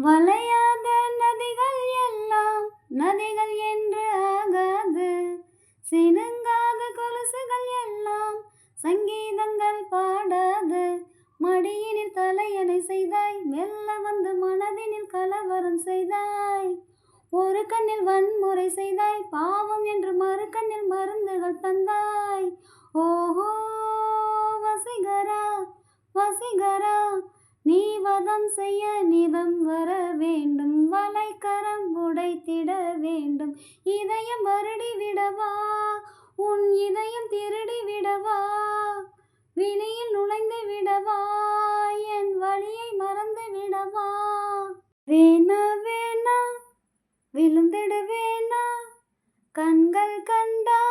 வளையாத நதிகள் எல்லாம் நதிகள் என்று ஆகாது. சினுங்காத கொலுசுகள் எல்லாம் சங்கீதங்கள் பாடாது. மடியினில் தலையணை செய்தாய், மெல்ல வந்து மனதினில் கலவரம் செய்தாய். ஒரு கண்ணில் வன்முறை செய்தாய், பாவம் என்று மறு கண்ணில் மருந்துகள் தந்தாய். ஓஹோ வசீகரா வசீகரா, நீ வதம் செய்ய நிதம் வர வேண்டும். வலைக்கரம் உடைத்திட வேண்டும். இதயம் வருடி விடவா, உன் இதயம் திருடி விடவா, விழியில் நுழைந்து விடவா, என் வழியை மறந்து விடவா. வேணா வேணா விழுந்திடுவேனா, கண்கள் கண்டா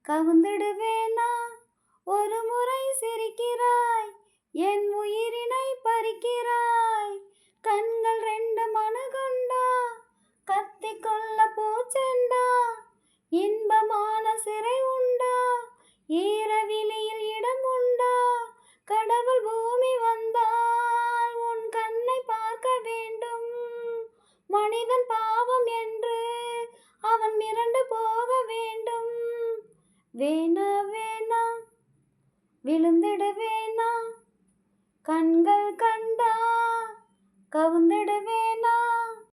கவுந்திடுவேனா. ஒரு முறை சிரிக்கிறாய், என் உயிரினை பறிக்கிறாய். கண்கள் ரெண்டு மனுகுண்டா, கத்தி கொள்ள பூச்செண்டா. இன்பமான சிறை உண்டா, ஈரவிழியில் இடம் உண்டா. கடவுள் பூமி வந்தால் உன் கண்ணை பார்க்க வேண்டும். மனிதன் பாவம் என்று அவன் மிரண்டு போக வேண்டும். வேணா வேணா விழுந்திடுவேனா, கண்கள் கண்டா கவுந்திடுவேனா.